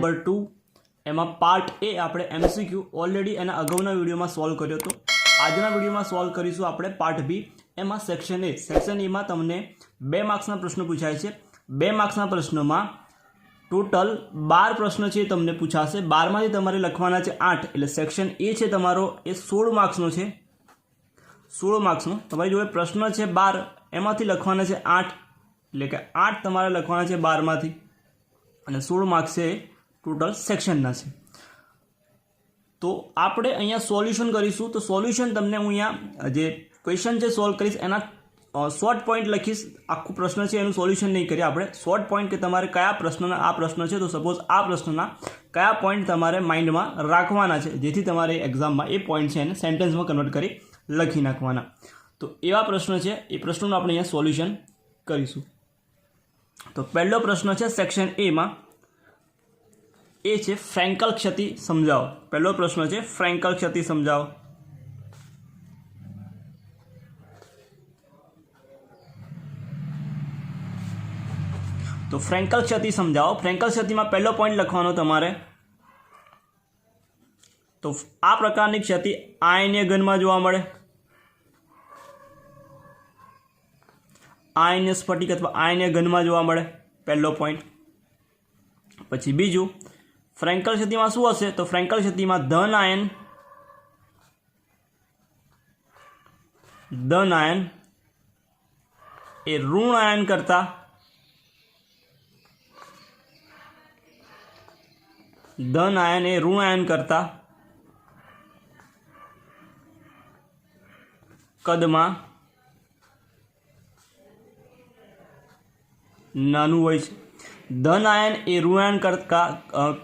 Number 2 એમાં part એ આપણે MCQ already એના અગાઉના વિડીયોમાં સોલ્વ કર્યો હતો. આજના વિડીયોમાં સોલ્વ કરીશું આપણે પાર્ટ બી. એમાં સેક્શન એમાં તમને 2 માર્ક્સના પ્રશ્નો પૂછાય છે. 2 માર્ક્સના પ્રશ્નોમાં ટોટલ 12 પ્રશ્નો છે તમને પૂછાશે. 12માંથી તમારે લખવાના છે 8, એટલે સેક્શન એ છે તમારો એ 16 માર્ક્સનો છે. 16 માર્ક્સનો તમારી જોડે પ્રશ્ન છે 12, એમાંથી લખવાના છે 8, એટલે કે 8 તમારે લખવાના છે 12માંથી, અને 16 માર્ક્સ છે ટોટલ સેક્શનના છે. તો આપણે અહીંયા સોલ્યુશન કરીશું. તો સોલ્યુશન તમને હું અહીંયા જે ક્વેશ્ચન છે સોલ્વ કરીશ એના શોર્ટ પોઈન્ટ લખીશ. આખું પ્રશ્ન છે એનું સોલ્યુશન નહીં કરીએ આપણે, શોર્ટ પોઈન્ટ કે તમારે કયા પ્રશ્નના આ પ્રશ્ન છે, તો સપોઝ આ પ્રશ્નના કયા પોઈન્ટ તમારે માઇન્ડમાં રાખવાના છે, જેથી તમારે એક્ઝામમાં એ પોઈન્ટ છે એને સેન્ટેન્સમાં કન્વર્ટ કરી લખી નાખવાના. તો એવા પ્રશ્ન છે, એ પ્રશ્નોનું આપણે અહીંયા સોલ્યુશન કરીશું. તો પહેલો પ્રશ્ન છે સેક્શન એમાં, એ છે ફ્રેન્કલ ક્ષતિ સમજાવો. પહેલો પ્રશ્ન છે ફ્રેન્કલ ક્ષતિ સમજાવો. તો ફ્રેન્કલ ક્ષતિ સમજાવો. ફ્રેન્કલ ક્ષતિમાં પહેલો પોઈન્ટ લખવાનો તમારે. તો આ પ્રકારની ક્ષતિ આયનીય ઘનમાં જોવા મળે. આયનીય સ્ફટિક અથવા આયનીય ઘનમાં જોવા મળે, પહેલો પોઈન્ટ. પછી બીજું, ફ્રેન્કલ ક્ષતિમાં શું હશે? તો ફ્રેન્કલ ક્ષતિમાં ધન આયન એ ઋણ આયન કરતા કદમાં નાનું હોય છે. ધન આયન એ ઋણ આયન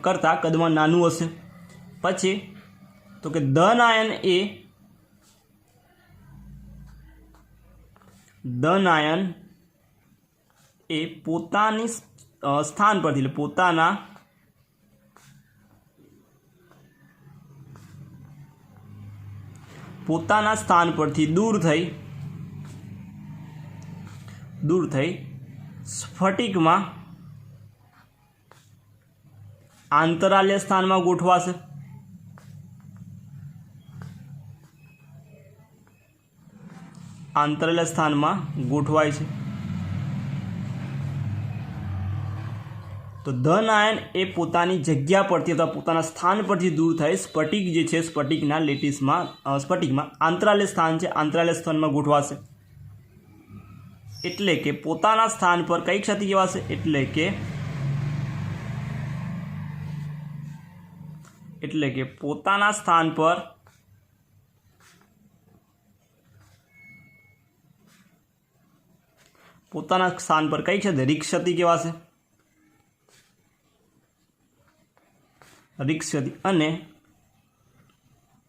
કરતા કદમાં નાનું હશે. પછી તો કે ધન આયન એ પોતાની સ્થાન પરથી, એટલે પોતાના સ્થાન પરથી દૂર થઈ સ્ફટિકમાં આંતરાલ્ય સ્થાનમાં ગોઠવાશે. આંતરાલ્ય સ્થાનમાં ગોઠવાય છે. તો ધન આયન એ પોતાની જગ્યા પરથી અથવા પોતાના સ્થાન પરથી દૂર થઈ સ્ફટિક જે છે, સ્ફટિકના સ્ફટિકમાં આંતરાલ્ય સ્થાન છે, આંતરાલ્ય સ્થાનમાં ગોઠવાશે. એટલે કે પોતાના સ્થાન પર કઈ ક્ષતિ કહેવાશે? એટલે કે પોતાના સ્થાન પર કઈ ક્ષતિ? રિક્ત ક્ષતિ કહેવાશે. રિક્ત ક્ષતિ. અને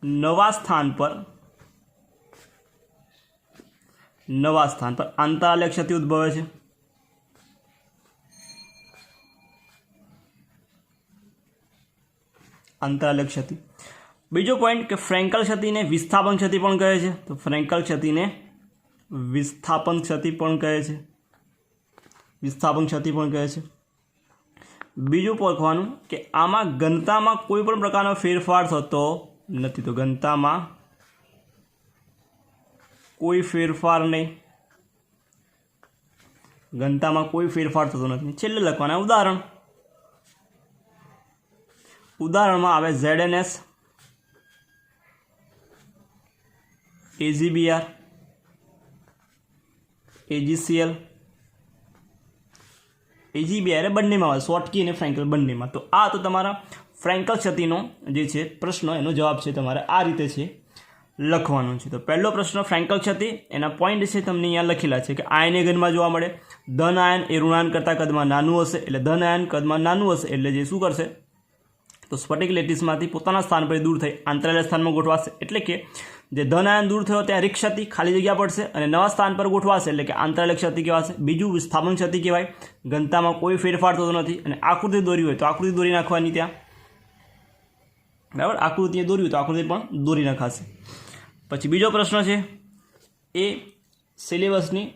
નવા સ્થાન પર આંતરાલ્ય ક્ષતિ ઉદ્ભવે છે. આંતરાલ્ય ક્ષતિ. બીજો પોઈન્ટ કે ફ્રેન્કલ ક્ષતિને વિસ્થાપન ક્ષતિ પણ કહે છે. તો ફ્રેન્કલ ક્ષતિને વિસ્થાપન ક્ષતિ પણ કહે છે. બીજું લખવાનું કે આમાં ઘનતામાં કોઈ પણ પ્રકારનો ફેરફાર થતો નથી. તો ઘનતામાં કોઈ ફેરફાર નહીં. થતો નથી. છેલ્લે લખવાના ઉદાહરણમાં આવે ZnS, AgBr, AgCl. AgBr એ બંનેમાં આવે, શોર્ટકી અને ફ્રેન્કલ બંનેમાં. તો આ તો તમારા ફ્રેન્કલ ક્ષતિનો જે છે પ્રશ્ન, એનો જવાબ છે તમારે આ રીતે છે લખવાનું છે. તો પહેલો પ્રશ્ન ફ્રેન્કલ ક્ષતિ, એના પોઈન્ટ છે તમને અહીંયા લખેલા છે કે આયનીય ઘનમાં જોવા મળે. ધન આયન એ ઋણાયન કરતાં કદમાં નાનું હશે. એટલે ધન આયન કદમાં નાનું હશે એટલે જે શું કરશે? તો સ્ફટિક લેટિસમાંથી પોતાના સ્થાન પર દૂર થઈ આંતરાલ્ય સ્થાનમાં ગોઠવાશે. એટલે કે જે ધન આયન દૂર થયો ત્યાં રિક્ત ક્ષતિ, ખાલી જગ્યા પડશે, અને નવા સ્થાન પર ગોઠવાશે એટલે કે આંતરાલ્ય ક્ષતિ કહેવાશે. બીજું વિસ્થાપન ક્ષતિ કહેવાય. ઘનતામાં કોઈ ફેરફાર થતો નથી. અને આકૃતિ દોરી હોય તો આકૃતિ દોરી નાખવાની ત્યાં, બરાબર. આકૃતિ દોરી હોય તો આકૃતિ પણ દોરી નાખાશે. પછી બીજો પ્રશ્ન છે એ સિલેબસની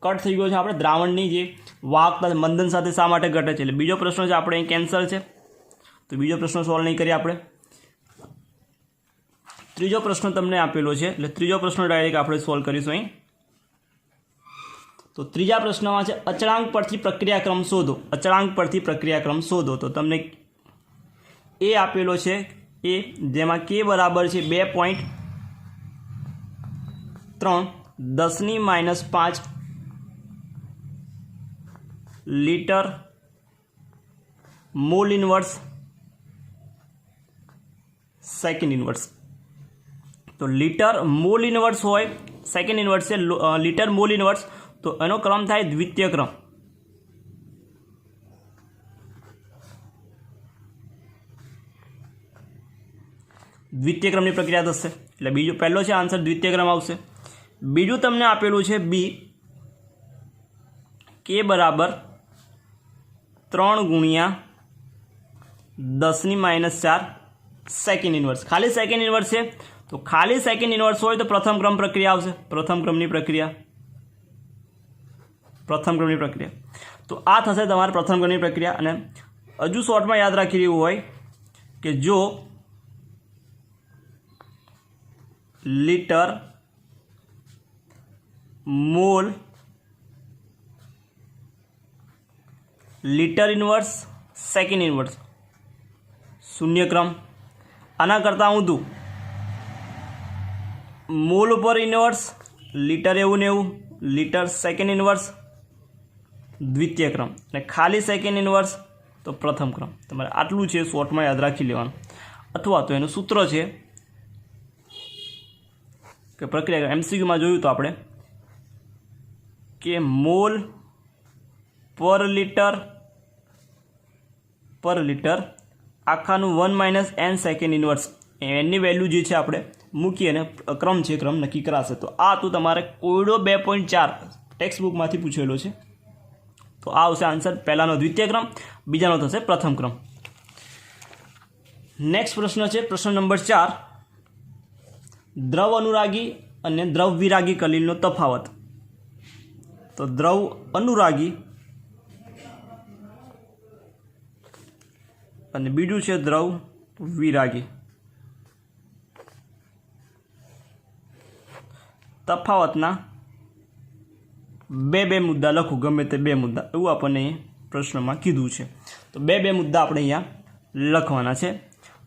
કટ થઈ ગયો છે. આપણે દ્રાવણની જે વાહકતા મંદન સાથે શા માટે ઘટે છે, એટલે બીજો પ્રશ્ન છે આપણે અહીં કેન્સલ છે. तो बीजो प्रश्न सॉल्व नहीं करिए आपणे। त्रीजो प्रश्न तमने आपेलो छे એટલે ત્રીજો પ્રશ્ન ડાયરેક્ટ આપણે સોલ્વ કરીશું અહીં। तो ત્રીજા પ્રશ્નમાં છે અચળાંક પરથી પ્રક્રિયાક્રમ શોધો। અચળાંક પરથી પ્રક્રિયાક્રમ શોધો। તો તમને એ આપેલો છે એ જેમાં કે બરાબર છે 2.3 10⁻5 litre mole inverse second inverse. तो लीटर मोल इनवर्स होय सेकंड इनवर्स से लीटर मोल इनवर्स तो एनो क्रम थाय द्वितीय क्रम। द्वितीय क्रमनी प्रक्रिया थशे એટલે બીજો પહેલો છે આન્સર દ્વિતીય ક્રમ આવશે। બીજું તમને આપેલું છે બી કે બરાબર 3 ગુણ્યા 10⁻4 सेकंड इनवर्स। खाली सेकंड इनवर्स है तो खाली सेकंड इनवर्स हो तो प्रथम क्रम प्रक्रिया आवशे। प्रथम क्रमनी प्रक्रिया तो आ थशे तमारे प्रथम क्रमनी प्रक्रिया। अने हजू शॉर्ट में याद राखी रह्युं होय कि जो litre mole litre inverse second inverse शून्य क्रम। आना करता ऊँधू मोल पर इनवर्स लीटर एवं ने एवं लीटर सेकंड इनवर्स द्वितीय क्रम ने खाली सेकंड इनवर्स तो प्रथम क्रम। तमारे आटलू है शॉर्ट में याद राखी लेवानुं। अथवा तो एनु सूत्र है कि प्रक्रिया एमसीक्यू में जोयुं तो आपणे कि मोल पर लीटर आखाનું 1 - n second inverse any value जी है आपणे मूकी अने क्रम है क्रम नक्की कराशे। तो आ तो तमारे कोयडो 2.4 टेक्स्ट बुक में पूछेलो है। तो आ आवशे आंसर पहलानो द्वितीय क्रम बीजानो थशे प्रथम क्रम। नेक्स्ट प्रश्न है प्रश्न नंबर 4 द्रव अनुरागी अने द्रव विरागी कलिलनो तफावत। तो द्रव अनुरागी અને બીજું છે દ્રવ વિરાગી। તફાવતના બે મુદ્દા લખો ગમે તે બે મુદ્દા એવું આપણને પ્રશ્નમાં કીધું છે। તો બે મુદ્દા આપણે અહીંયા લખવાના છે।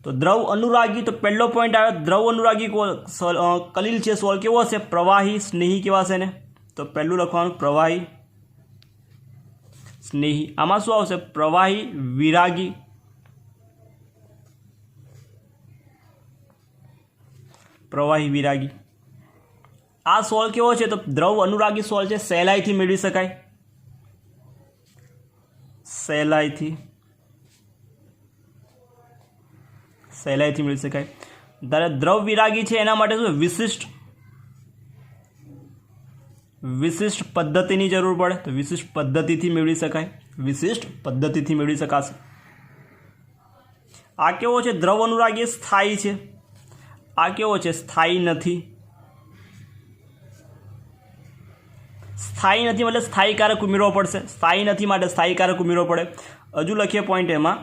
તો દ્રવ અનુરાગી તો પહેલો પોઈન્ટ આવે દ્રવ અનુરાગી કલિલ છે સોલ્વ કેવો હશે પ્રવાહી સ્નેહી કેવા છે ને। તો પહેલું લખવાનું પ્રવાહી સ્નેહી। આમાં શું આવશે પ્રવાહી વિરાગી। प्रवाही विरागी आ सोल्व केवो छे तो द्रव अनुरागी सोल्व छे सहेलाईथी मेळवी शकाय। सहेलाईथी मेळवी शकाय। त्यारे द्रव विरागी छे एना माटे शुं विशिष्ट पद्धतिनी जरूर पड़े तो विशिष्ट पद्धतिथी मेळवी शकाय। विशिष्ट पद्धतिथी मेळवी शकाशे। आ केवो छे द्रव अनुरागी स्थायी छे। आ केवो छे स्थायी नहीं। स्थायी नहीं मतलब स्थायी कारक उमेरવો પડશે। स्थायी नहीं माटे स्थायी कारक उमेरવો પડે। हजू लखीए पॉइंट एमां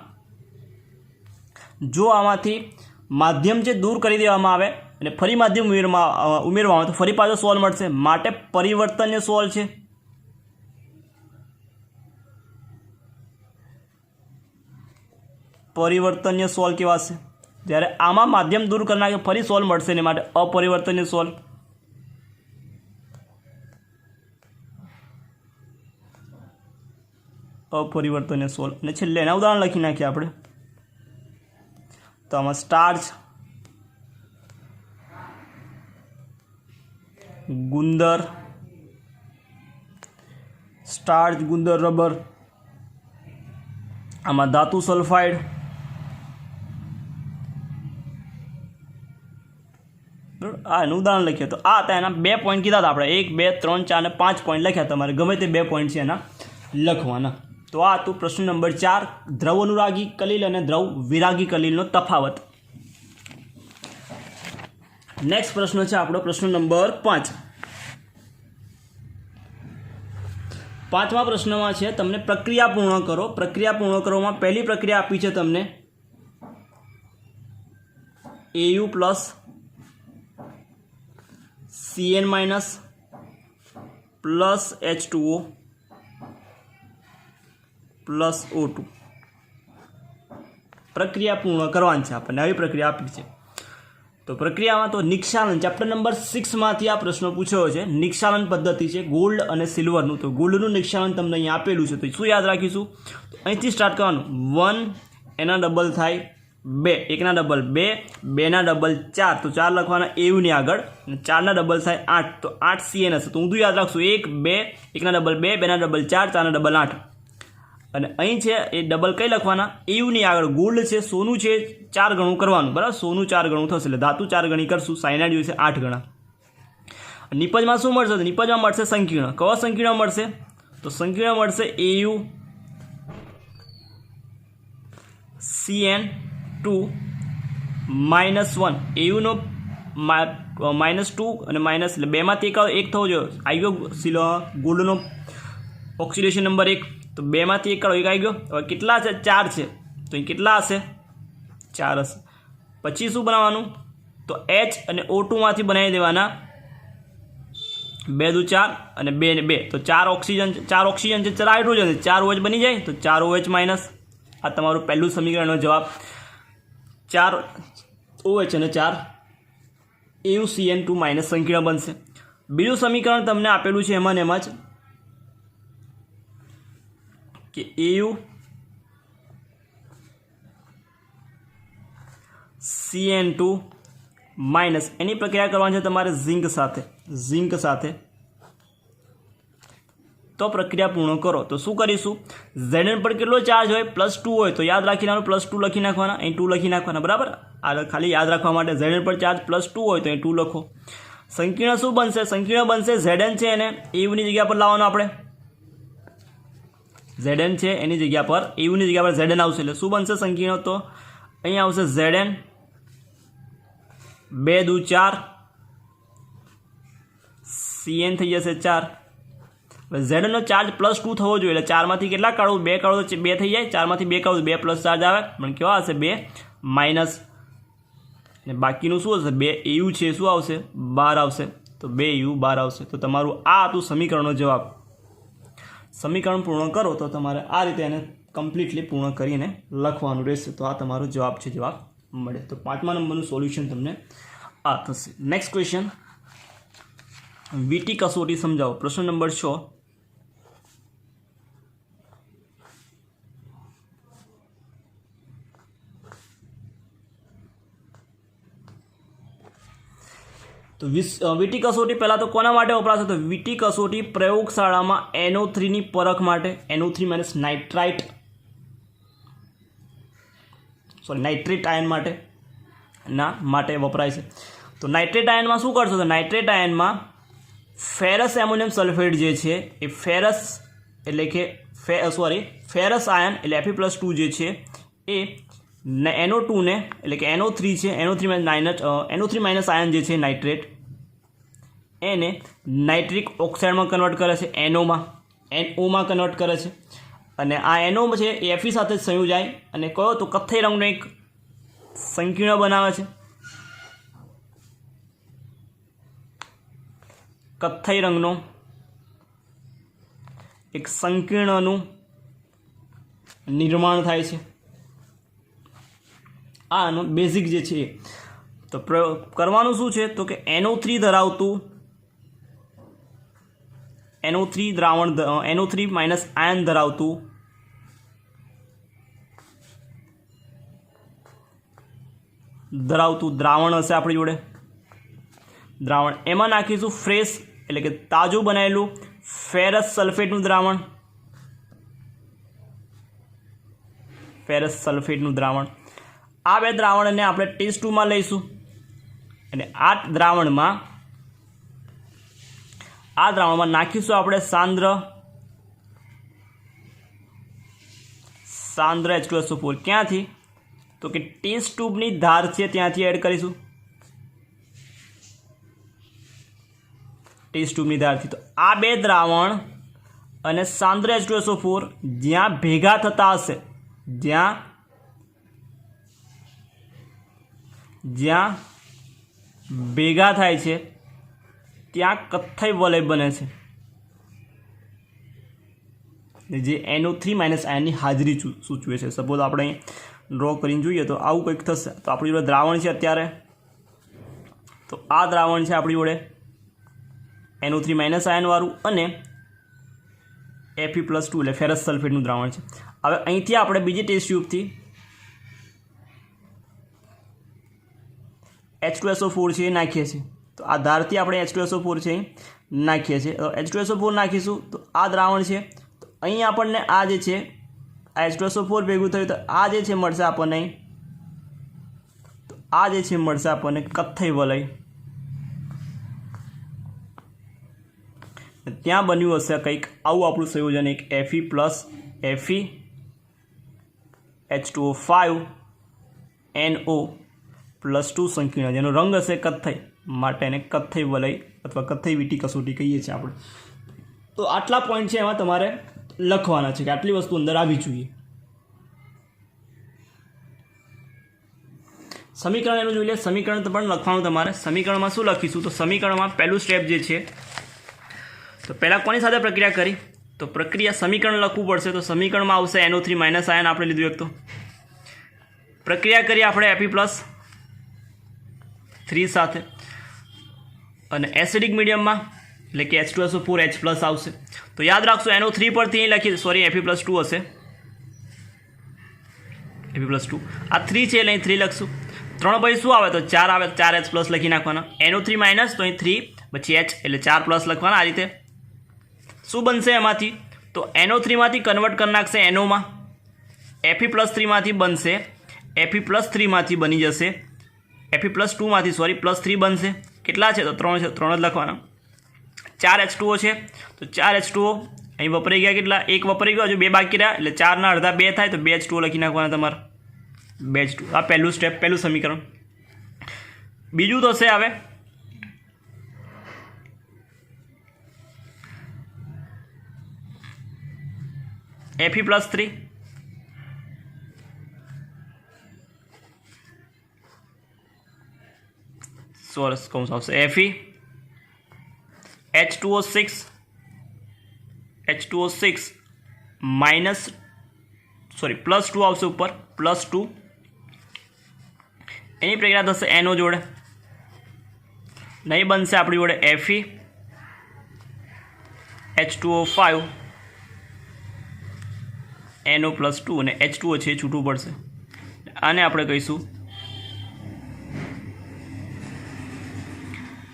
जो आमांथी माध्यम जे दूर करी देवामां आवे अने फरी माध्यम उमेरवामां आवे तो फरी पाछो सोल्व मळशे माटे परिवर्तनीय सोल्व छे। परिवर्तनीय सोल्व केवा छे જ્યારે આમાં માધ્યમ દૂર કરી નાખે ફરી સોલ્વ મળશે ને માટે અપરિવર્તનીય સોલ્વ। अपरिवर्तनीय सोल्व અને છેલ્લે એના ઉદાહરણ લખી નાખીએ આપણે। તો આમાં સ્ટાર્ચ ગુંદર રબર આમાં ધાતુ સલ્ફાઇડ आ उदाहरण लखीए। तो आ था एना 2 पॉइंट कीधा था आपणे 1 2 3 4 ने 5 पॉइंट लख्या। तमारे गमे ते 2 पॉइंट छे एना लखवाना। तो आ तो प्रश्न नंबर 4 द्रव अनुरागी कलिल अने द्रव विरागी कलिलनो तफावत। नेक्स्ट प्रश्न है आपणो प्रश्न नंबर 5। पांचमा प्रश्न में है तमने प्रक्रिया पूर्ण करो। प्रक्रिया पूर्ण करो में पहली प्रक्रिया आपी है तमने AU plus CN minus plus H2O plus O2 પ્રક્રિયા પૂર્ણ કરવાની છે આપણને, આવી પ્રક્રિયા આપી છે. તો પ્રક્રિયામાં તો નિક્ષાલન ચેપ્ટર નંબર 6માંથી આ પ્રશ્ન પૂછ્યો છે. નિક્ષાલન પદ્ધતિ છે ગોલ્ડ અને સિલ્વરનું. તો ગોલ્ડનું નિક્ષાલન તમને અહીંયા આપેલું છે. તો શું યાદ રાખીશું? તો અહીંથી સ્ટાર્ટ કરવાનું. 1 એના ડબલ થાય 2, 1 ના ડબલ 2, 2 ના ડબલ 4, તો 4 લખવાના AUની આગળ, અને 4 ના ડબલ થાય 8, તો 8 CN હશે. તો ઊંધું યાદ રાખશું. 1 2, 1 ના ડબલ 2, 2 ના ડબલ 4, 4 ના ડબલ 8. અને અહીં છે એ ડબલ કઈ લખવાના? AUની આગળ. ગોલ્ડ છે, સોનું છે, 4 ગણું કરવાનું, બરાબર? સોનું 4 ગણું થશે, એટલે ધાતુ 4 ગણી કરશું. સાયનાઇડ છે 8 ગણા. નિપજમાં શું મળશે? તો નિપજમાં મળશે સંકીર્ણ. કયો સંકીર્ણ મળશે? તો સંકીર્ણ મળશે AU CN2 -1. AUનો -2 અને માઇનસ, એટલે બેમાંથી એક થવો જોઈએ. આવી ગયો ગોલ્ડનો ઓક્સિડેશન નંબર 1. તો બેમાંથી એક કાઢો, એક આવી ગયો. હવે કેટલા છે? 4 છે. તો અહીં કેટલા હશે? 4 હશે. પછી શું બનાવવાનું? તો H અને O2માંથી બનાવી દેવાના 2 દુ 4 અને 2 ને 2. તો 4 ઓક્સિજન છે, 4 હાઇડ્રોજન છે, 4 OH બની જાય. તો 4 OH માઇનસ. આ તમારું પહેલું સમીકરણનો જવાબ. 4 OH અને 4 AuCN2 માઇનસ સંકીર્ણ બનશે. બીજું સમીકરણ તમને આપેલું છે એમાં ને એમાં જ કે AuCN2 માઇનસ, એની પ્રક્રિયા કરવાની છે તમારે ઝિંક સાથે. તો પ્રક્રિયા પૂર્ણ કરો. તો શું કરીશું? Zn પર કેટલો ચાર્જ હોય? +2 હોય. તો યાદ રાખી લેવાનું, +2 લખી નાખવાના, અહીં 2 લખી નાખવાના, બરાબર? આ ખાલી યાદ રાખવા માટે. Zn પર ચાર્જ +2 હોય તો અહીં 2 લખો. સંકીર્ણ શું બનશે? સંકીર્ણ બનશે Zn છે એને AUની જગ્યા પર લાવવાનો. આપણે Zn છે એની જગ્યા પર AUની જગ્યા પર Zn આવશે. એટલે શું બનશે સંકીર્ણ? તો અહીંયા આવશે Zn 2 દુ 4, CN થઈ જશે 4. Znનો ચાર્જ +2 થવો જોઈએ. એટલે 4માંથી કેટલા કાઢવું? 2 કાઢો તો 2 થઈ જાય. 4માંથી 2 કાઢો 2 પ્લસ ચાર્જ આવે, પણ કેવા હશે? 2 માઇનસ. અને બાકીનું શું હશે? 2 AU છે, શું આવશે? 12 આવશે. તો 2 AU 12 આવશે. તો તમારું આ હતું સમીકરણનો જવાબ. સમીકરણ પૂર્ણ કરો તો તમારે આ રીતે એને કમ્પ્લીટલી પૂર્ણ કરીને લખવાનું રહેશે. તો આ તમારો જવાબ છે, જવાબ મળે. તો 5મા નંબરનું સોલ્યુશન તમને આ થશે. નેક્સ્ટ ક્વેશ્ચન, વીટી કસોટી સમજાવો. પ્રશ્ન નંબર 6. તો વીટી કસોટી પહેલાં તો કોના માટે વપરાશે? તો વીટી કસોટી પ્રયોગશાળામાં NO3ની પરખ માટે, NO3 માઇનસ નાઇટ્રેટ આયન માટે વપરાય છે. તો નાઇટ્રેટ આયનમાં શું કરશો? તો નાઇટ્રેટ આયનમાં ફેરસ એમોનિયમ સલ્ફેટ જે છે એ ફેરસ આયન એટલે Fe+2 જે છે એ NO2 ને એટલે કે NO3 છે, NO3 માઇનસ આયન જે છે નાઇટ્રેટ, એને નાઇટ્રિક ઓક્સાઇડમાં કન્વર્ટ કરે છે, NOમાં કન્વર્ટ કરે છે. અને આ NO છે એ Fe સાથે સંયોજાય અને કયો? તો કથ્થઈ રંગનો એક સંકીર્ણ બનાવે છે. કથ્થઈ રંગનો એક સંકીર્ણનું નિર્માણ થાય છે. આનો બેઝિક જે છે. તો કરવાનું શું છે? તો કે NO3 ધરાવતું NO3 માઇનસ આયન ધરાવતું દ્રાવણ હશે આપણી જોડે. દ્રાવણ એમાં નાખીશું ફ્રેશ એટલે કે તાજું બનાવેલું ફેરસ સલ્ફેટનું દ્રાવણ. આ બે દ્રાવણને આપણે ટેસ્ટ ટ્યુબમાં લઈશું અને આ દ્રાવણમાં નાખીશું આપણે સાંદ્ર H2SO4. ક્યાંથી? તો કે ટેસ્ટ ટ્યુબની ધાર છે ત્યાંથી એડ કરીશું. ટેસ્ટ ટ્યુબની ધારથી. તો આ બે દ્રાવણ અને સાંદ્ર H2SO4 જ્યાં ભેગા થતા હશે, જ્યાં જ્યાં ભેગા થાય છે ત્યાં કથ્થઈ વલય બને છે, જે NO3 માઇનસ આયનની હાજરી સૂચવે છે. સપોઝ આપણે અહીં ડ્રો કરીને જોઈએ તો આવું કંઈક થશે. તો આપણી જોડે દ્રાવણ છે અત્યારે, તો આ દ્રાવણ છે આપણી જોડે NO3 માઇનસ આયનવાળું અને Fe+2 એટલે ફેરસ સલ્ફેટનું દ્રાવણ છે. હવે અહીંથી આપણે બીજી ટેસ્ટ ટ્યુબથી H2SO4 છે એ નાખીએ છીએ. તો આ ધારથી આપણે H2SO4 છે એ નાખીએ છીએ. તો H2SO4 નાખીશું તો આ દ્રાવણ છે, તો અહીં આપણને આ જે છે આ H2SO4 ભેગું થયું તો આ જે છે મળશે આપણને અહીં, તો આ જે છે મળશે આપણને કથ્થઈ વલય. ત્યાં બન્યું હશે કંઈક આવું આપણું સંયોજન, એક Fe plus Fe H2O5 NO+2 સંકીર્ણ, જેનો રંગ હશે કથ્થઈ, માટે એને કથ્થઈ વલય અથવા કથ્થઈ વીટી કસોટી કહીએ છીએ આપણે. તો આટલા પોઈન્ટ છે એમાં તમારે લખવાના છે કે આટલી વસ્તુ અંદર આવી જોઈએ. સમીકરણ એનું જોઈ લે. સમીકરણ તો પણ લખવાનું તમારે. સમીકરણમાં શું લખીશું? તો સમીકરણમાં પહેલું સ્ટેપ જે છે, તો પહેલાં કોની સાથે પ્રક્રિયા કરી? તો પ્રક્રિયા સમીકરણ લખવું પડશે. તો સમીકરણમાં આવશે NO3 માઇનસ આયન આપણે લીધું એક. તો પ્રક્રિયા કરી આપણે Fe+3 સાથે, અને એસિડિક મીડિયમમાં એટલે કે H2SO4 H+ આવશે. તો યાદ રાખશો NO3 પરથી અહીં લખી, સોરી Fe+2 હશે, Fe+2 આ 3 છે એટલે અહીં 3 લખશું. 3 પછી શું આવે? તો 4 આવે, 4H+ લખી નાખવાના. NO3 માઇનસ તો અહીં 3 પછી H એટલે 4+ લખવાના. આ રીતે શું બનશે એમાંથી? તો NO3માંથી કન્વર્ટ કરી નાખશે NOમાં, Fe+3માંથી બનશે, Fe+3માંથી બની જશે Fe+2માંથી સોરી +3 બનશે. કેટલા છે? તો 3 છે, 3 જ લખવાના. 4 H2O છે, તો 4 H2O અહીં વપરાઈ ગયા. કેટલા? 1 વપરાઈ ગયો, હજુ 2 બાકી રહ્યા, એટલે 4ના અડધા 2 થાય, તો 2 H2O લખી નાખવાના તમારે. 2 H2O. આ પહેલું સ્ટેપ, પહેલું સમીકરણ. બીજું થશે હવે Fe+3 સોરસ કૌંસ આવશે Fe H2O6 માઇનસ સોરી +2 આવશે ઉપર, +2 એની પ્રક્રિયા થશે NO જોડે, નહીં બનશે આપણી જોડે Fe H2O5 NO+2 અને H2O છે છૂટું પડશે. આને આપણે કહીશું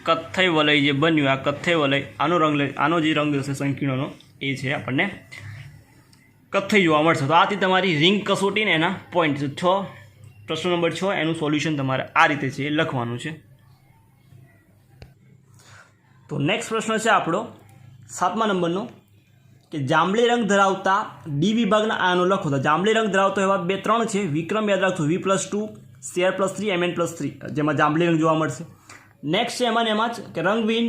કથ્થઈ વલય. જે બન્યું આ કથ્થઈ વલય, આનો જે રંગ હશે સંકીર્ણનો એ છે આપણને કથ્થઈ જોવા મળશે. તો આથી તમારી રિંગ કસોટી ને એના પોઈન્ટ 6, પ્રશ્ન નંબર 6 એનું સોલ્યુશન તમારે આ રીતે છે એ લખવાનું છે. તો નેક્સ્ટ પ્રશ્ન છે આપણો 7મા નંબરનો, કે જાંબલી રંગ ધરાવતા ડી વિભાગના આયનો લખો. તો જાંબલી રંગ ધરાવતો એવા 3 છે. વિક્રમ યાદ રાખજો, V+2 Cr+3 Mn+3, જેમાં જાંબલી રંગ જોવા મળશે. નેક્સ્ટ છે એમાં જ કે રંગવિહીન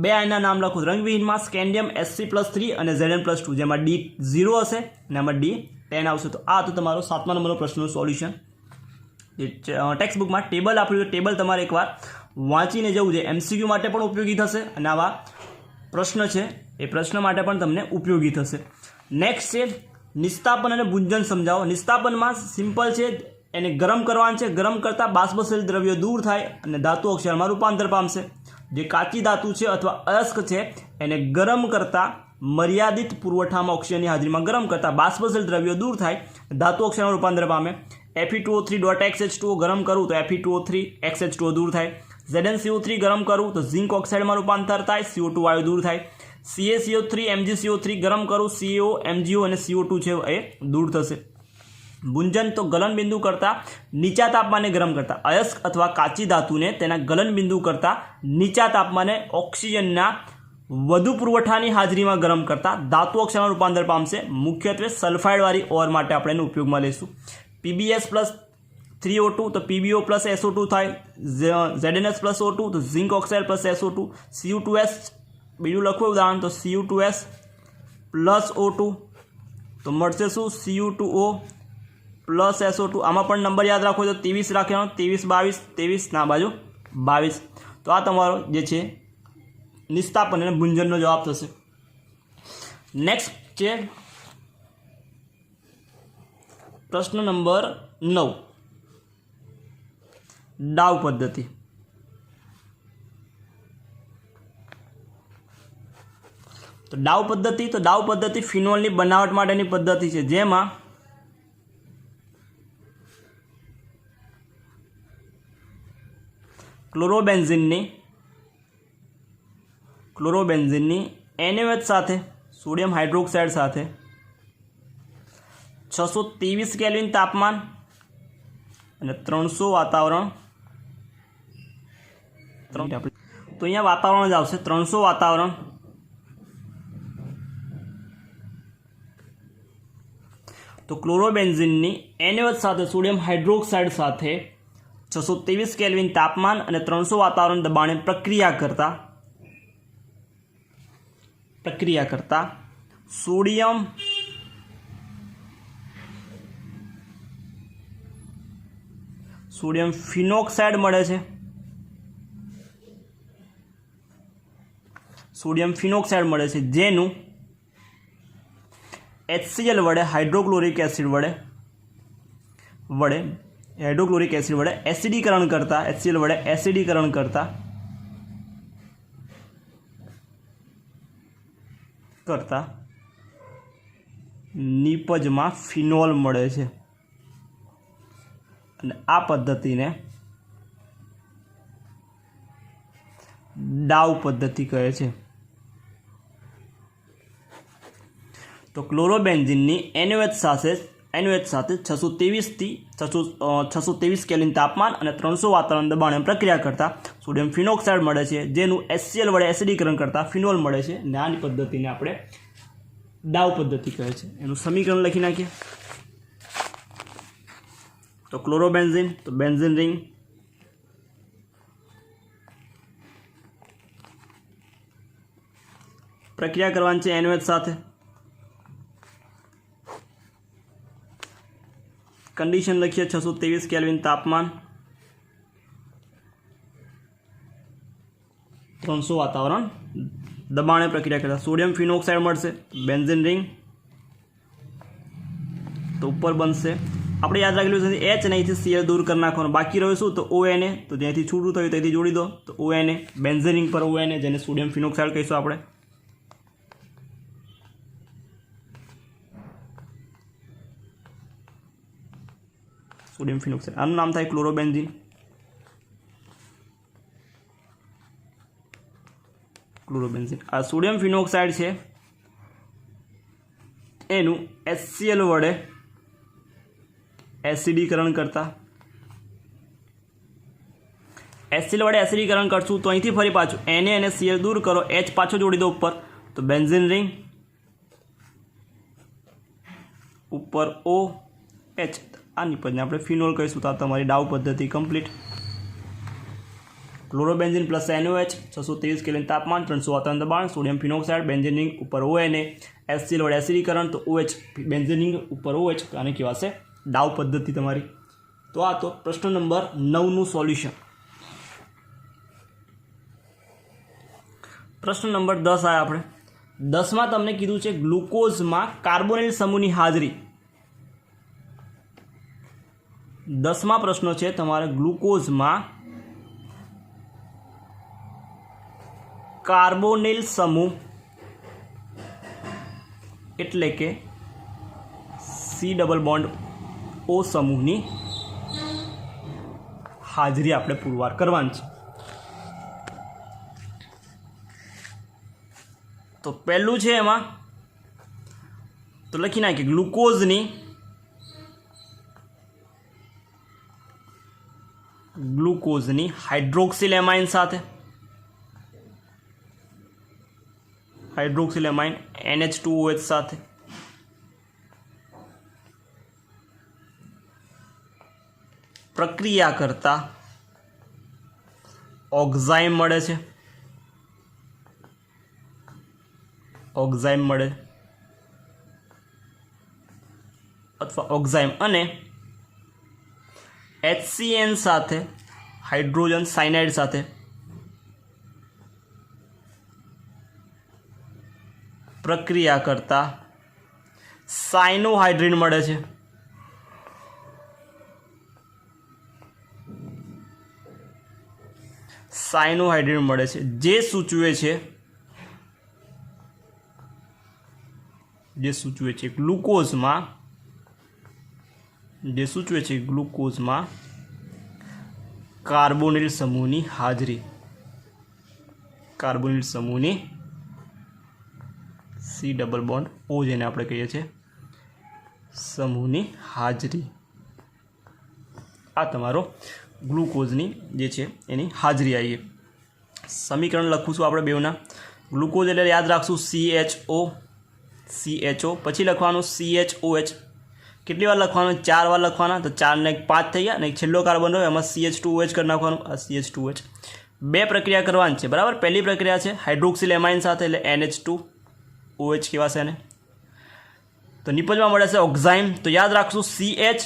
2 આયનના નામ લખો. રંગવિહીનમાં સ્કેન્ડિયમ Sc+3 અને Zn+2, જેમાં D0 હશે અને આમાં D10 આવશે. તો આ તો તમારો 7મા નંબરનો પ્રશ્નનું સોલ્યુશન. ટેક્સ્ટ બુકમાં ટેબલ આપ્યું, ટેબલ તમારે એકવાર વાંચીને જવું છે. MCQ માટે પણ ઉપયોગી થશે અને આવા પ્રશ્ન છે એ પ્રશ્ન માટે પણ તમને ઉપયોગી થશે. નેક્સ્ટ છે નિસ્તાપન અને ભુંજન સમજાવો. નિસ્તાપનમાં સિમ્પલ છે, એને ગરમ કરવાનું છે. ગરમ કરતાં બાષ્પશીલ દ્રવ્યો દૂર થાય અને ધાતુ અક્ષરમાં રૂપાંતર પામશે. જે કાચી ધાતુ છે અથવા અયસ્ક છે એને ગરમ કરતાં મર્યાદિત પુરવઠામાં ઓક્સિજનની હાજરીમાં ગરમ કરતાં બાષ્પશીલ દ્રવ્યો દૂર થાય, ધાતુ અક્ષરમાં રૂપાંતર પામે. Fe2O3.XH2O ગરમ કરું તો Fe2O3 XH2O દૂર થાય. ZnCO3 ગરમ કરું તો ઝિંક ઓક્સાઇડમાં રૂપાંતર થાય, CO2 વાયુ દૂર થાય. CaCO3 MgCO3 ગરમ કરું, CO MgO અને CO2 છે એ દૂર થશે. ભુંજન તો ગલનબિંદુ કરતાં નીચા તાપમાને ગરમ કરતા અયસ્ક અથવા કાચી ધાતુને તેના ગલનબિંદુ કરતાં નીચા તાપમાને ઓક્સિજનના વધુ પુરવઠાની હાજરીમાં ગરમ કરતાં ધાતુ અક્ષરમાં રૂપાંતર પામશે. મુખ્યત્વે સલ્ફાઇડવાળી ઓર માટે આપણે એનો ઉપયોગમાં લઈશું. PbS+3O2 તો PbO પ્લસ SO2 થાય. ZnS+O2 તો zinc oxide plus SO2. Cu2S બીજું લખવું ઉદાહરણ તો Cu2S પ્લસ O2 તો મળશે શું? Cu2O +SO2 આમાં પણ નંબર યાદ રાખો તો 23 રાખવાનો, 23 22 23 ના બાજુ 22. તો આ તમારો જે છે નિસ્તાપન અને ભુંજનનો જવાબ થશે. નેક્સ્ટ છે પ્રશ્ન નંબર 9, ડાવ પદ્ધતિ. તો ડાવ પદ્ધતિ ફિનોલની બનાવટ માટેની પદ્ધતિ છે, જેમાં ક્લોરોબેન્ઝિનની NaOH સાથે સોડિયમ હાઇડ્રોક્સાઇડ સાથે 623 કેલ્વિન તાપમાન અને 300 વાતાવરણ. તો અહીંયા વાતાવરણ જ આવશે 300 વાતાવરણ. તો ક્લોરોબેન્ઝિનની NaOH સાથે સોડિયમ હાઇડ્રોક્સાઇડ સાથે 623 કેલ્વિન તાપમાન અને 300 વાતાવરણ દબાણે પ્રક્રિયા કરતા સોડિયમ ફિનોક્સાઇડ મળે છે. જેનું HCl વડે હાઇડ્રોક્લોરિક એસિડ વડે એસિડીકરણ કરતા HCl વડે એસિડીકરણ કરતા નિપજમાં ફિનોલ મળે છે. અને આ પદ્ધતિને ડાવ પદ્ધતિ કહે છે. તો ક્લોરોબેન્ઝિનની NaOH સાથે 623 કેલ્વિન તાપમાન અને 300 વાતાવરણ દબાણે પ્રક્રિયા કરતા સોડિયમ ફિનોક્સાઇડ મળે છે, જેનું HCl વડે એસિડીકરણ કરતા ફિનોલ મળે છે. અને આની પદ્ધતિને આપણે ડાવ પદ્ધતિ કહે છે. એનું સમીકરણ લખી નાખીએ. તો ક્લોરોબેન્ઝિન, તો બેન્ઝિન રિંગ, પ્રક્રિયા કરવાની છે NaOH સાથે. કંડિશન લખીએ 623 કેલ્વિન તાપમાન, 300 વાતાવરણ દબાણે પ્રક્રિયા કરતા સોડિયમ ફિનોક્સાઇડ મળશે. બેન્ઝિન રિંગ તો ઉપર બનશે. આપણે યાદ રાખેલું છે H અને અહીંથી Cl દૂર કરી નાખવાનું. બાકી રહ્યું શું? તો ONA. તો જ્યાંથી છૂટું થયું ત્યાંથી જોડી દો. તો ONA, બેન્ઝિન રિંગ પર ONA, જેને સોડિયમ ફિનોક્સાઇડ કહીશું આપણે. સોડિયમ ફિનોક્સાઇડ આનું નામ થાય ક્લોરોબેન્ઝિન. આ સોડિયમ ફિનોક્સાઇડ છે એનું HCl વડે એસિડીકરણ કરશું. તો અહીંથી ફરી પાછું Na અને Cl દૂર કરો, H પાછો જોડી દો ઉપર. તો બેન્ઝિન રિંગ ઉપર OH. આ નિપજને આપણે ફિનોલ કહીશું. તો આ તમારી ડાવ પદ્ધતિ complete. Chlorobenzene plus NaOH, 623 kelvin તાપમાન, 300 વાતાવરણ દબાણ, સોડિયમ ફિનોક્સાઇડ, બેન્ઝિન રિંગ ઉપર ONA, HCl વડે એસિડીકરણ, તો OH, બેન્ઝિન રિંગ ઉપર OH. આને કહેવાશે ડાવ પદ્ધતિ તમારી. તો આ તો પ્રશ્ન નંબર 9નું સોલ્યુશન. પ્રશ્ન નંબર 10 આવ્યા આપણે. 10માં તમને કીધું છે ગ્લુકોઝમાં કાર્બોનિલ સમૂહની હાજરી. 10મા પ્રશ્ન છે તમારે ગ્લુકોઝમાં કાર્બોનિલ સમૂહ એટલે કે C∪O સમૂહની હાજરી આપણે પુરવાર કરવાની છે. તો પહેલું છે એમાં તો લખી નાખીએ ગ્લુકોઝની હાઇડ્રોક્સિલ એમાઇન સાથે NH2OH સાથે પ્રક્રિયા કરતા ઓક્ઝાઇમ મળે છે. અથવા ઓક્ઝાઇમ અને HCN સાથે હાઇડ્રોજન સાયનાઇડ સાથે પ્રક્રિયા કરતા સાયનોહાઇડ્રિન મળે છે. સાયનોહાઇડ્રિન મળે છે જે સૂચવે છે ગ્લુકોઝમાં કાર્બોનિલ સમૂહની હાજરી. C ડબલ બોન્ડ O જેને આપણે કહીએ છીએ સમૂહની હાજરી. આ તમારો ગ્લુકોઝની જે છે એની હાજરી આવી. સમીકરણ લખું છું આપણે બેવના. ગ્લુકોઝ એટલે યાદ રાખશું CHO, પછી લખવાનું CHOH. કેટલી વાર લખવાનું? 4 વાર લખવાના. તો 4 ને 5 થઈ ગયા, અને છેલ્લો કાર્બન હોય એમાં CH2OH કરી નાખવાનું. આ CH2OH. 2 પ્રક્રિયા કરવાની છે, બરાબર. પહેલી પ્રક્રિયા છે હાઇડ્રોક્સિલ એમાઇન સાથે, એટલે NH2OH કહેવાશે એને. તો નિપજમાં મળે છે ઓક્ઝાઇમ. તો યાદ રાખશું CH,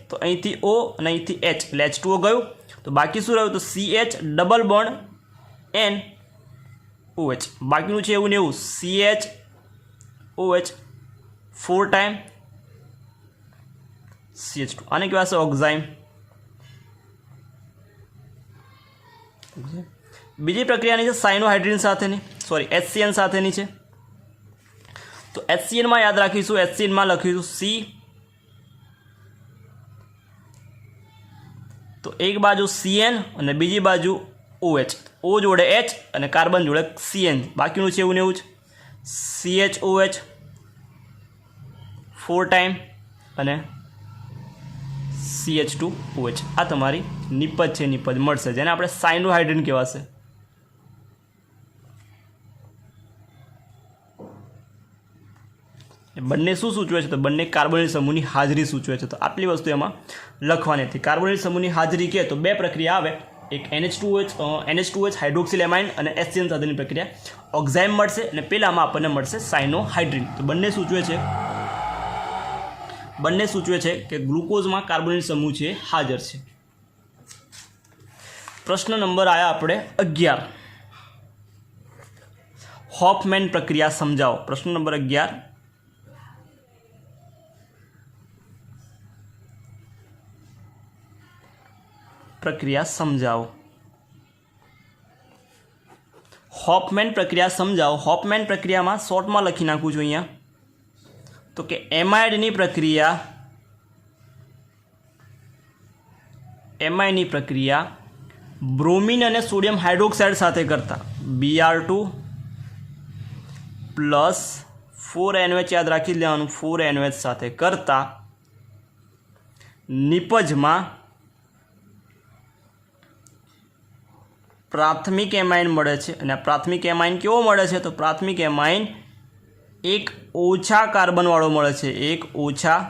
તો અહીંથી O અને અહીંથી H, એટલે H2O ગયું. તો બાકી શું રહ્યું? તો CH ડબલ બોન્ડ NOH. બાકીનું છે એવું ને એવું CHOH 4 ટાઈમ CH2. આને કહેવાશે ઓક્ઝાઇમ. બીજી પ્રક્રિયાની છે સાયનોહાઇડ્રિન સાથેની, HCN સાથેની છે. તો HCNમાં યાદ રાખીશું, HCNમાં લખીશું C. તો એક બાજુ CN અને બીજી બાજુ OH. O જોડે H અને કાર્બન જોડે CN. બાકીનું છે એવું ને એવું જ CHOH 4 ટાઈમ અને CH2OH. આ તમારી નિપજ છે, નિપજ મળશે જેને આપણે સાયનોહાઇડ્રિન કહેવાશે. બંને શું સૂચવે છે? તો બંને કાર્બોનિલ સમૂહની હાજરી સૂચવે છે. તો આટલી વસ્તુ એમાં લખવાની હતી. કાર્બોનિલ સમૂહની હાજરી કહે તો 2 પ્રક્રિયા આવે, એક NH2OH હાઇડ્રોક્સિલ એમાઇન અને HCN સાથેની પ્રક્રિયા. ઓક્ઝાઇમ મળશે અને પેલામાં આપણને મળશે સાયનોહાઇડ્રિન. તો બંને સૂચવે છે કે ગ્લુકોઝમાં કાર્બોનિલ સમૂહ છે હાજર છે. પ્રશ્ન નંબર આવ્યા આપણે 11. હોફમેન પ્રક્રિયા સમજાવો. પ્રશ્ન નંબર 11. પ્રક્રિયા સમજાવો. હોફમેન પ્રક્રિયા સમજાવો. હોફમેન પ્રક્રિયામાં શોર્ટમાં લખી નાખું છું અહીંયા. તો કે એમાઇડની પ્રક્રિયા બ્રોમિન અને સોડિયમ હાઇડ્રોક્સાઇડ સાથે કરતા Br2 પ્લસ 4NOH યાદ રાખી લેવાનું, 4NOH સાથે કરતા નિપજમાં પ્રાથમિક એમાઇન મળે છે. અને આ પ્રાથમિક એમાઇન કેવો મળે છે? તો પ્રાથમિક એમાઇન એક ઓછા કાર્બનવાળો મળે છે, એક ઓછા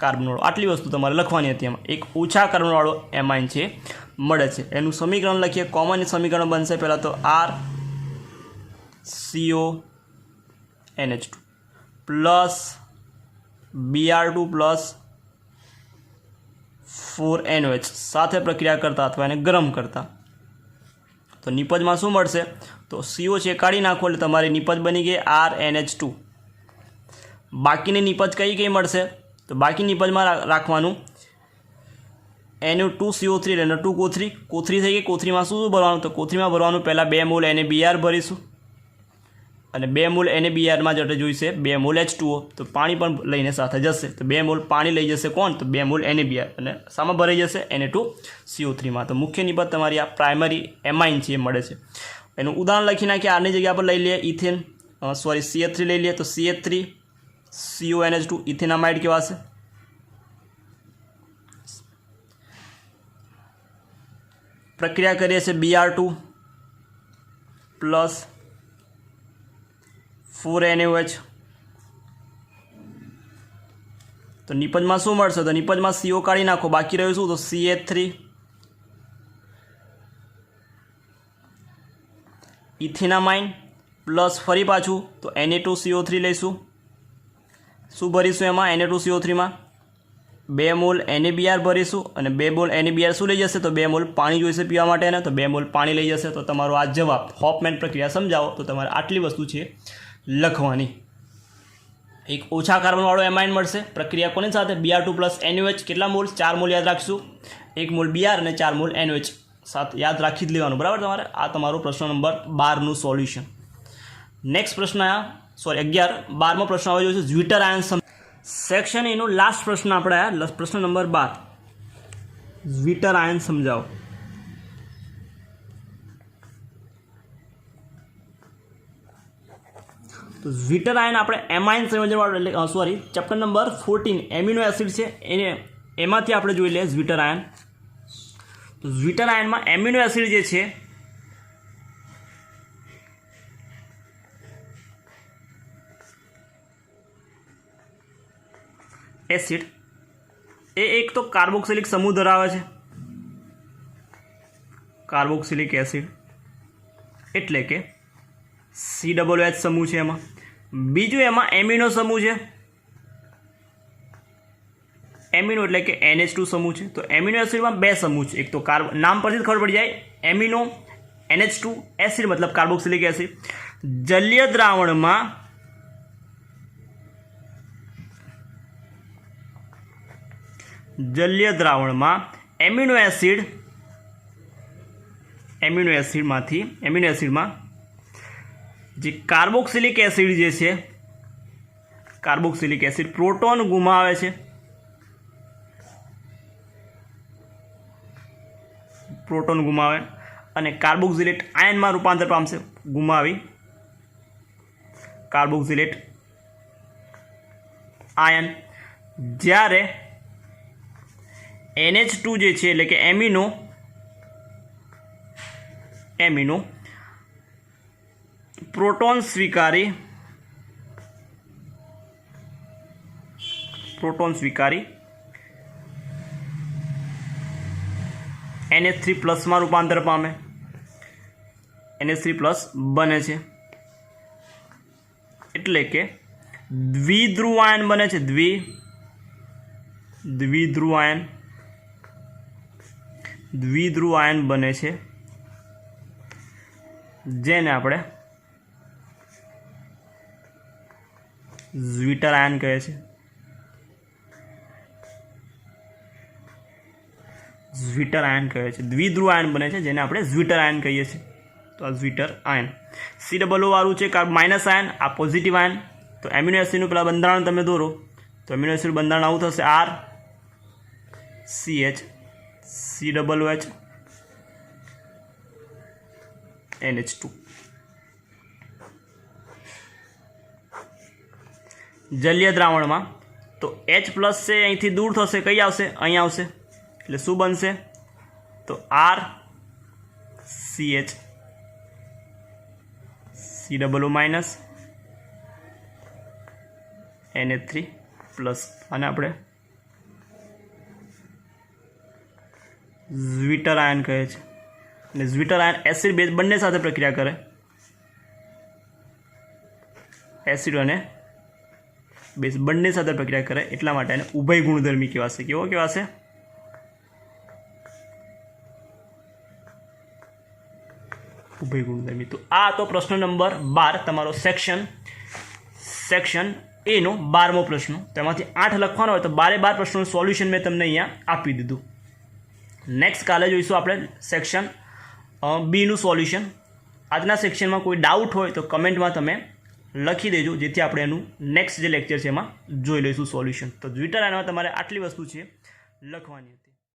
કાર્બનવાળો. આટલી વસ્તુ તમારે લખવાની હતી. એમાં એક ઓછા કાર્બનવાળો એમાઇન છે મળે છે. એનું સમીકરણ લખીએ. કોમન સમીકરણ બનશે પહેલાં તો RCONH2 plus Br2 plus 4NOH સાથે પ્રક્રિયા કરતા અથવા એને ગરમ કરતા. તો નિપજમાં શું મળશે? તો CO છે કાઢી નાખો એટલે તમારી નિપજ બની ગઈ RNH2. બાકીની નિપજ કઈ મળશે? તો બાકી નિપજમાં રાખવાનું NO2CO3 એટલે N2CO3 કોથરી થઈ ગઈ. કોથરીમાં શું ભરવાનું? તો કોથરીમાં ભરવાનું પહેલાં 2 મોલ NaBr ભરીશું, અને 2 મોલ NaBrમાં જટે જોઈશે 2 મોલ H2O. તો પાણી પણ લઈને સાથે જશે. તો 2 મોલ પાણી લઈ જશે કોણ? તો 2 મોલ NaBr, અને સામાં ભરાઈ જશે Na2CO3માં. તો મુખ્ય નિપજ તમારી આ પ્રાઇમરી એમાઇન છે એ મળે છે. એનું ઉદાહરણ લખી નાખીએ. આરની જગ્યા પર લઈ લઈએ ઇથેન, CH3 લઈ લઈએ. તો CH3 CONH2 ઇથેનામાઇડ કહેવાશે. પ્રક્રિયા કરીએ છીએ Br2 પ્લસ 4NOH. તો નિપજમાં શું મળશે? તો નિપજમાં CO કાઢી નાખો. બાકી રહ્યું શું? તો CH3 ઇથેનામાઇન પ્લસ ફરી પાછું તો Na2CO3 લઈશું. શું ભરીશું એમાં? Na2CO3માં 2 મોલ NaBr ભરીશું અને 2 મોલ NaBr શું લઈ જશે? તો 2 મોલ પાણી જોઈશે પીવા માટે ને, તો 2 મોલ પાણી લઈ જશે. તો તમારો આ જવાબ હોફમેન પ્રક્રિયા સમજાવો તો તમારે આટલી વસ્તુ છે લખવાની. એક ઓછા કાર્બનવાળો એમાઇન મળશે. પ્રક્રિયા કોની સાથે? Br2 plus NaOH. કેટલા મોલ? 4 મોલ યાદ રાખશું. 1 મોલ Br અને 4 મોલ NaOH સાથે યાદ રાખી જ લેવાનું, બરાબર. તમારે આ તમારો પ્રશ્ન નંબર 12નું સોલ્યુશન. નેક્સ્ટ પ્રશ્ન 11 12મો પ્રશ્ન આવે છે ઝ્વિટર આયન. સેક્શન એનો લાસ્ટ પ્રશ્ન આપણે આયા, પ્રશ્ન નંબર 12 ઝ્વિટર આયન સમજાવો. તો ઝ્વિટર આયન આપણે એમાઇન સંયોજનવાળું એટલે sorry chapter number 14 amino acid છે એમાંથી આપણે જોઈ લઈએ ઝ્વિટર આયન. તો ઝ્વિટર આયનમાં એમિનો એસિડ જે છે એસિડ એ એક તો કાર્બોક્સિલિક સમૂહ ધરાવે છે, કાર્બોક્સિલિક એસિડ એટલે કે COOH સમૂહ છે એમાં. બીજું એમાં એમિનો સમૂહ છે, એમિનો એટલે કે NH2 સમૂહ છે. તો એમિનો એસિડમાં 2 સમૂહ છે. એક તો નામ પરથી જ ખબર પડી જાય એમિનો NH2 એસિડ મતલબ કાર્બોક્સિલિક એસિડ. જલીય દ્રાવણમાં એમિનો એસિડમાં જે કાર્બોક્સિલિક એસિડ જે છે કાર્બોક્સિલિક એસિડ પ્રોટોન ગુમાવે છે, અને કાર્બોક્સિલેટ આયનમાં રૂપાંતર પામશે, ગુમાવી કાર્બોક્સિલેટ આયન. જ્યારે NH2 જે છે એટલે કે એમિનો પ્રોટોન સ્વીકારી NH3 પ્લસમાં રૂપાંતર પામે, NH3 પ્લસ બને છે એટલે કે દ્વિધ્રુવ આયન બને છે. દ્વિધ્રુવ આયન બને છે જેને આપણે ઝ્વિટર આયન કહે છે. દ્વિધ્રુવ આયન બને છે જેને આપણે ઝ્વિટર આયન કહીએ છીએ. તો આ ઝ્વિટર આયન COO વાળું છે માઇનસ આયન, આ પોઝિટિવ આયન. તો એમિનો એસિડનું પેલા બંધારણ તમે દોરો તો એમિનો એસિડ બંધારણ આવું થશે RCH COOH NH2. જલીય દ્રાવણમાં તો H પ્લસ છે અહીંથી દૂર થશે, કઈ આવશે? અહીં આવશે એટલે શું બનશે? તો RCH COO minus NH3 plus. અને આપણે ઝ્વિટર આયન કહે છે. અને ઝ્વિટર આયન એસિડ બેઝ બંને સાથે પ્રક્રિયા કરે, એસિડ અને બેઝ બંને સાથે પ્રક્રિયા કરે એટલા માટે એને ઉભય ગુણધર્મી કહેવાશે. કેવો કહેવાશે? ઉભય ગુણધર્મી. તો આ તો પ્રશ્ન નંબર 12 તમારો સેક્શન એનો 12મો પ્રશ્ન. તેમાંથી 8 લખવાનો હોય તો 12 પ્રશ્નોનું સોલ્યુશન મેં તમને અહીંયા આપી દીધું. નેક્સ્ટ કાલે જોઈશું આપણે સેક્શન બીનું સોલ્યુશન. આજના સેક્શનમાં કોઈ ડાઉટ હોય તો કમેન્ટમાં તમે લખી દેજો જેથી આપણે એનું નેક્સ્ટ જે લેક્ચર છે એમાં જોઈ લઈશું સોલ્યુશન. તો ઝ્વિટર આયનમાં તમારે આટલી વસ્તુ છે લખવાની.